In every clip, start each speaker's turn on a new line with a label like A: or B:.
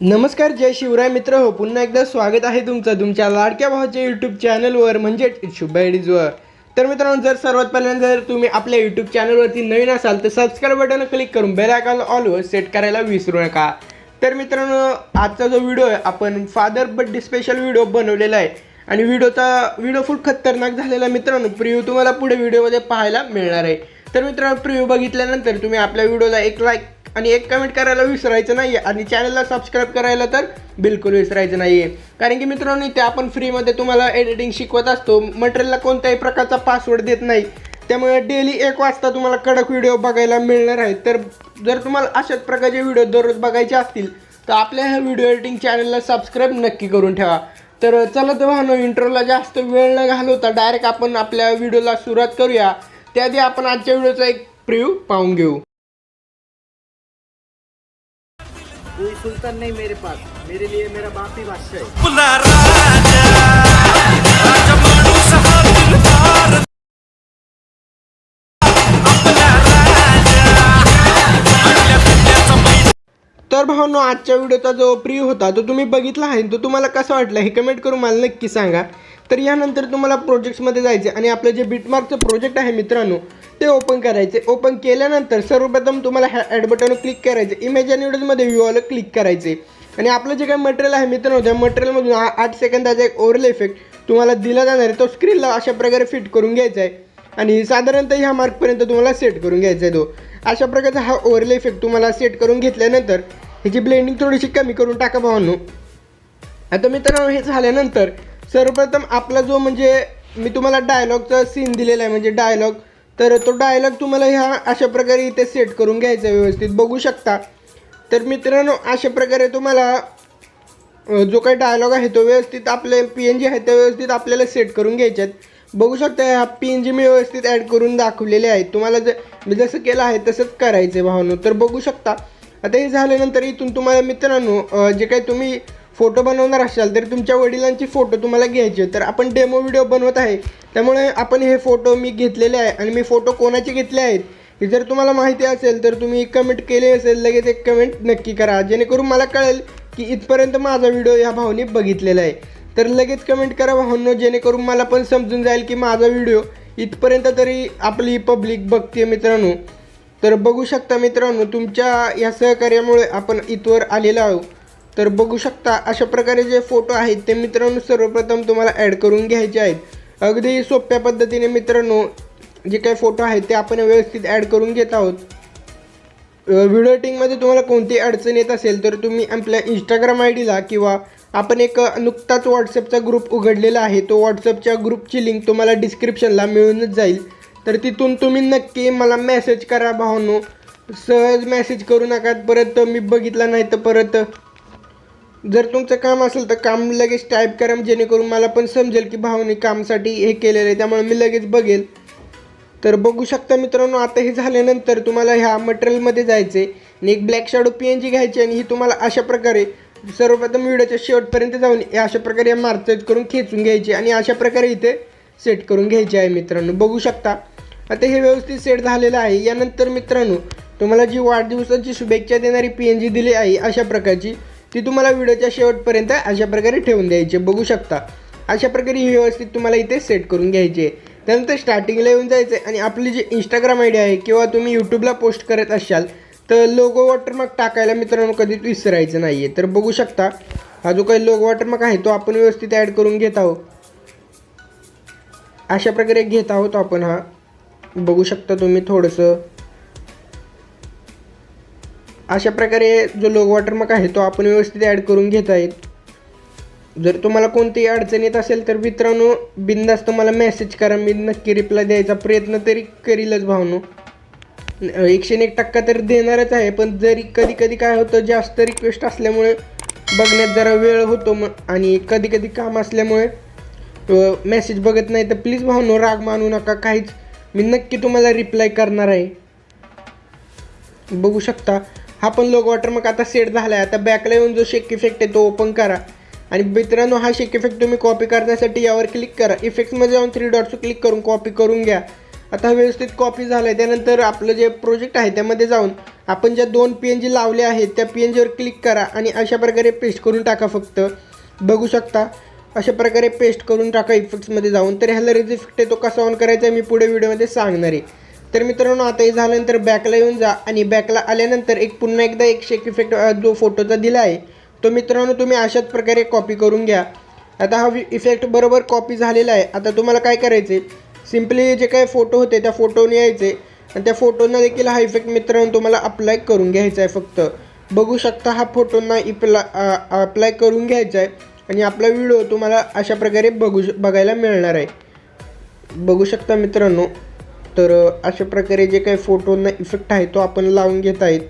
A: नमस्कार, जय शिवराय मित्र हो. पुन्हा एकदा स्वागत आहे तुमच्या लाडक्या भावाच्या यूट्यूब चॅनलवर म्हणजे शुभ्या एडिट्सवर. तर मित्रांनो, जर सर्वात पहिल्यांदा जर तुम्ही आपल्या यूट्यूब चॅनलवरती नवीन असाल तर सबस्क्राईब बटन क्लिक करून बेल आयकॉन ऑलवर सेट करायला विसरू नका. तर मित्रांनो, आजचा जो व्हिडिओ आहे आपण फादर बर्थडे स्पेशल व्हिडिओ बनवलेला आहे आणि व्हिडिओ फुल खतरनाक झालेला मित्रांनो. प्रिव्ह्यू तुम्हाला पुढे व्हिडिओमध्ये पाहायला मिळणार आहे. तर मित्रांनो, प्रिव्ह्यू बघितल्यानंतर तुम्ही आपल्या व्हिडिओला एक लाईक आणि एक कमेंट करायला विसरायचं नाही आणि चॅनलला सबस्क्राईब करायला तर बिलकुल विसरायचं नाही आहे. कारण की मित्रांनो, ते आपण फ्रीमध्ये तुम्हाला एडिटिंग शिकवत असतो. मटेरियलला कोणत्याही प्रकारचा पासवर्ड देत नाही. त्यामुळे डेली 1 वाजता तुम्हाला कडक व्हिडिओ बघायला मिळणार आहेत. तर जर तुम्हाला अशाच प्रकारचे व्हिडिओ दररोज बघायचे असतील तर आपल्या ह्या व्हिडिओ एडिटिंग चॅनलला सबस्क्राईब नक्की करून ठेवा. तर चला तर इंट्रोला जास्त वेळ न घालवता डायरेक्ट आपण आपल्या व्हिडिओला सुरुवात करूया. त्याआधी आपण आजच्या व्हिडिओचा एक प्रिव्ह्यू पाहून घेऊ.
B: कोई सुल्तान नहीं मेरे पास, मेरे लिए मेरा बाप ही बादशाह है.
A: तर भावांनो, आजच्या व्हिडिओचा जो प्रिव्ह्यू होता तो तुम्ही बघितला आहे. तो तुम्हाला कसा वाटला हे कमेंट करून मला नक्की सांगा. तर यानंतर तुम्हाला प्रोजेक्ट्समध्ये जायचे आणि आपलं जे बिटमार्कचं प्रोजेक्ट आहे मित्रांनो ते ओपन करायचे. ओपन केल्यानंतर सर्वप्रथम तुम्हाला ह्या ॲड बटनवर क्लिक करायचे. इमेज आणि व्हिडिओमध्ये व्ह्यूला क्लिक करायचे आणि आपलं जे काही मटेरियल आहे मित्रांनो त्या मटेरियलमधून 8 सेकंदाचा एक ओव्हरले इफेक्ट तुम्हाला दिला जाणार आहे. तो स्क्रीनला अशा प्रकारे फिट करून घ्यायचा आहे आणि साधारणतः ह्या मार्कपर्यंत तुम्हाला सेट करून घ्यायचा आहे. तो अशा प्रकारचा हा ओव्हरले इफेक्ट तुम्हाला सेट करून घेतल्यानंतर ह्याची ब्लेंडिंग थोडीशी कमी करून टाका भावांनो. आता मित्रांनो, हे झाल्यानंतर सर्वप्रथम आपला जो म्हणजे मी तुम्हाला डायलॉगचा सीन दिलेला आहे म्हणजे डायलॉग, तर तो डायलॉग तुम्हाला ह्या अशा प्रकारे इथे सेट करून घ्यायचा आहे. व्यवस्थित बघू शकता. तर मित्रांनो, अशा प्रकारे तुम्हाला जो काही डायलॉग आहे तो व्यवस्थित आपले PNG आहे ते व्यवस्थित आपल्याला सेट करून घ्यायचे आहेत. बघू शकता ह्या PNG मी व्यवस्थित ॲड करून दाखवलेले आहेत. तुम्हाला मी जसं केलं आहे तसंच करायचं आहे भावांनो. तर बघू शकता. आता हे झाल्यानंतर इथून तुम्हाला मित्रांनो जे काही तुम्ही फोटो बनवणार असाल तर तुमच्या वडिलांची फोटो तुम्हाला घ्यायचे. तर आपण डेमो व्हिडिओ बनवत आहे त्यामुळे आपण हे फोटो मी घेतलेले आहे आणि मी फोटो कोणाचे घेतले आहेत हे जर तुम्हाला माहिती असेल तर तुम्ही कमेंट केले असेल लगेच एक कमेंट नक्की करा, जेणेकरून मला कळेल की इथपर्यंत माझा व्हिडिओ ह्या भावाने बघितलेला आहे. तर लगेच कमेंट करा भावांनो, जेणेकरून मला पण समजून जाईल की माझा व्हिडिओ इथपर्यंत तरी आपली पब्लिक बघते मित्रांनो. तर बघू शकता मित्रांनो, तुमच्या या सहकार्यामुळे आपण इथवर आलेलो आहोत. तर बघू शकता अशा प्रकारे जे फोटो आहेत ते मित्रांनो सर्वप्रथम तुम्हाला ॲड करून घ्यायचे आहेत. अगदी सोप्या पद्धतीने मित्रांनो जे काही फोटो आहेत ते आपण व्यवस्थित ॲड करून घेत आहोत. व्हिडिओ एडिटिंगमध्ये तुम्हाला कोणती अडचण येत असेल तर तुम्ही आपल्या इंस्टाग्राम IDला किंवा आपण एक नुकताच व्हॉट्सअपचा ग्रुप उघडलेला आहे. तो व्हॉट्सअपच्या ग्रुपची लिंक तुम्हाला डिस्क्रिप्शनला मिळूनच जाईल. तर तिथून तुम्ही नक्की मला मेसेज करा भावांनो. सहज मेसेज करू नका परत मी बघितला नाही तर परत. जर तुमचं काम असेल तर काम लगेच टाईप करा, जेणेकरून मला पण समजेल की भावाने कामासाठी हे केलेलं आहे, त्यामुळे मी लगेच बघेल. तर बघू शकता मित्रांनो, आता हे झाल्यानंतर तुम्हाला ह्या मटेरियलमध्ये जायचे आणि एक ब्लॅक शॅडो PNG घ्यायची आणि ही तुम्हाला अशा प्रकारे सर्वप्रथम व्हिडिओच्या शेवटपर्यंत जाऊन अशा प्रकारे मार्क करून खेचून घ्यायची आणि अशा प्रकारे इथे सेट करून घ्यायचे आहे मित्रांनो. बघू शकता आता हे व्यवस्थित सेट झालेलं आहे. यानंतर मित्रांनो तुम्हाला जी वाढदिवसाची शुभेच्छा देणारी PNG दिली आहे अशा प्रकारची ती तुम्हाला व्हिडिओच्या शेवटपर्यंत अशा प्रकारे ठेवून द्यायची. बघू शकता अशा प्रकारे ही व्यवस्थित तुम्हाला इथे सेट करून घ्यायची आहे. त्यानंतर स्टार्टिंगला येऊन जायचं आहे आणि आपली जी इंस्टाग्राम ID आहे किंवा तुम्ही यूट्यूबला पोस्ट करत असाल तर लोगो वॉटरमार्क टाकायला मित्रांनो कधीच विसरायचं नाही आहे. तर बघू शकता हा जो काही लोगो वॉटरमार्क आहे तो आपण व्यवस्थित ॲड करून घेत आहोत. अशा प्रकारे घेत आहोत आपण. हा बघू शकता तुम्ही थोडंसं अशा प्रकारे जो लोगो वॉटरमार्क आहे तो आपण व्यवस्थित ॲड करून घेत आहेत. जर तुम्हाला कोणतीही अडचण येत असेल तर मित्रांनो बिनधास्त मला मेसेज करा, मी नक्की रिप्लाय द्यायचा प्रयत्न तरी करीलच भावनो. 101% तर देणारच आहे. पण जरी कधी कधी काय होतं जास्त रिक्वेस्ट असल्यामुळे बघण्यात जरा वेळ होतो आणि कधी कधी काम असल्यामुळे मेसेज बघत नाही. तर प्लीज भावनो राग मानू नका काहीच, मी नक्की तुम्हाला रिप्लाय करणार आहे. बघू शकता हा पण लोगो वॉटरमार्क आता सेट झाला आहे. आता बॅकला येऊन जो शेक इफेक्ट आहे तो ओपन करा आणि मित्रांनो हा शेक इफेक्ट तुम्ही कॉपी करण्यासाठी यावर क्लिक करा. इफेक्ट्समध्ये जाऊन 3 डॉट्स क्लिक करून कॉपी करून घ्या. आता व्यवस्थित कॉपी झालं आहे. त्यानंतर आपलं जे प्रोजेक्ट आहे त्यामध्ये जाऊन आपण ज्या 2 PNG लावल्या आहेत त्या PNGवर क्लिक करा आणि अशा प्रकारे पेस्ट करून टाका. फक्त बघू शकता अशा प्रकारे पेस्ट करून टाका इफेक्ट्समध्ये जाऊन. तर ह्याला रेज इफेक्ट आहे तो कसा ऑन करायचा आहे मी पुढे व्हिडिओमध्ये सांगणार आहे. तर मित्रांनो आता हे झाल्यानंतर बॅकला येऊन जा आणि बॅकला आल्यानंतर पुन्हा एकदा एक शेक इफेक्ट जो फोटोचा दिला आहे तो मित्रांनो तुम्ही अशाच प्रकारे कॉपी करून घ्या. आता हा इफेक्ट बरोबर कॉपी झालेला आहे. आता तुम्हाला काय करायचे, सिम्पली जे काही फोटो होते त्या फोटोने यायचे आणि त्या फोटोंना देखील हा इफेक्ट मित्रांनो तुम्हाला अप्लाय करून घ्यायचा आहे. फक्त बघू शकता हा फोटोंना अप्लाय करून घ्यायचा आहे आणि आपला व्हिडिओ तुम्हाला अशा प्रकारे बघायला मिळणार आहे. बघू शकता मित्रांनो. तर अशा प्रकारे जे काही फोटोंना इफेक्ट आहे तो आपण लावून घेत आहेत.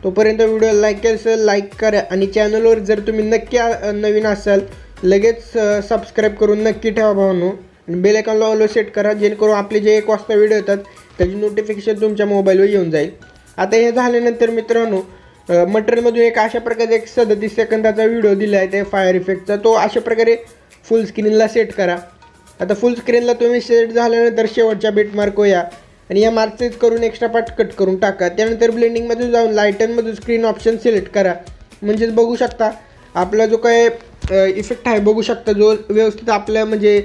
A: तोपर्यंत व्हिडिओ लाईक केला असेल लाईक करा आणि चॅनलवर जर तुम्ही नक्की नवीन असाल लगेच सबस्क्राईब करून नक्की ठेवा भावांनो आणि बेल आयकॉनला ऑल सेट करा जेणेकरून आपले जे 1 वाजता व्हिडिओ येतात त्याची नोटिफिकेशन तुमच्या मोबाईलवर येऊन जाईल. आता हे झाल्यानंतर मित्रांनो मटेरियलमधून एक अशा प्रकारे एक 37 सेकंदाचा व्हिडिओ दिला आहे त्या फायर इफेक्टचा, तो अशा प्रकारे फुल स्क्रीनला सेट करा. आता फुल स्क्रीनला तुम्ही सेट झाल्यानंतर शेवटच्या बिटमार्कवर या आणि या मार्कचेच करून एक्स्ट्रा पार्ट कट करून टाका. त्यानंतर ब्लेंडिंगमध्ये जाऊन लायटनमधून स्क्रीन ऑप्शन सिलेक्ट करा. म्हणजेच बघू शकता आपला जो काय इफेक्ट आहे बघू शकता जो व्यवस्थित आपल्या म्हणजे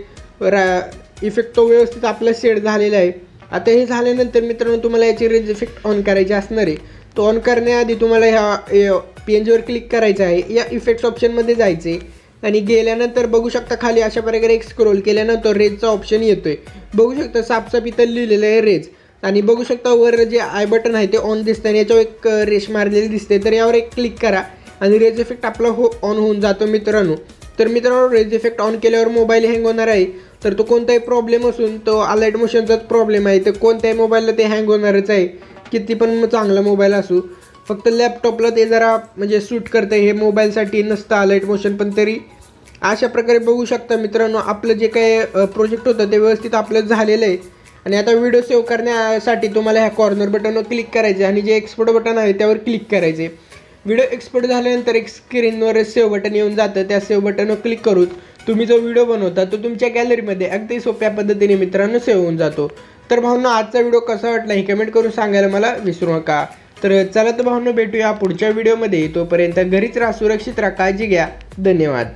A: इफेक्ट तो व्यवस्थित आपला सेट झालेला आहे. आता हे झाल्यानंतर मित्रांनो तुम्हाला याची रेज इफेक्ट ऑन करायची असणार आहे. तो ऑन करण्याआधी तुम्हाला ह्या PNGवर क्लिक करायचं आहे. या इफेक्ट्स ऑप्शनमध्ये जायचे आणि गेल्यानंतर बघू शकता खाली अशा प्रकारे एक स्क्रोल केल्यानंतर रेजचा ऑप्शन येतोय. बघू शकता साफसाफ इथं लिहिलेलं आहे रेज आणि बघू शकता वर जे आय बटन आहे ते ऑन दिसतं आणि याच्यावर एक रेश मारलेली दिसते. तर यावर एक क्लिक करा आणि रेज इफेक्ट आपला ऑन होऊन जातो मित्रांनो. तर मित्रांनो रेज इफेक्ट ऑन केल्यावर मोबाईल हँग होणार आहे. तर तो कोणताही प्रॉब्लेम असून तो अलाइट मोशनचाच प्रॉब्लेम आहे. तर कोणत्याही मोबाईलला ते हँग होणारच आहे, किती पण चांगला मोबाईल असू. फक्त लॅपटॉपला ते जरा म्हणजे सूट करतं, हे मोबाईलसाठी नसतं अलाइट मोशन. पण तरी अशा प्रकारे बघू शकता मित्रांनो आपलं जे काही प्रोजेक्ट होतं ते व्यवस्थित आपलं झालेलं आहे. आणि आता व्हिडिओ सेव्ह करण्यासाठी तुम्हाला ह्या कॉर्नर बटनवर क्लिक करायचे आणि जे एक्सपोर्ट बटन आहे त्यावर क्लिक करायचे. व्हिडिओ एक्सपोर्ट झाल्यानंतर एक स्क्रीनवर सेव्ह बटन येऊन जातं. त्या सेव्ह बटनवर क्लिक करून तुम्ही जो व्हिडिओ बनवता तो तुमच्या गॅलरीमध्ये अगदी सोप्या पद्धतीने मित्रांनो सेव्ह होऊन जातो. तर भावांनो आजचा व्हिडिओ कसा वाटला हे कमेंट करून सांगायला मला विसरू नका. तर चला तर भावांनो भेटूया पुढच्या व्हिडिओमध्ये. तोपर्यंत घरीच राहा, सुरक्षित राहा, काळजी घ्या. धन्यवाद.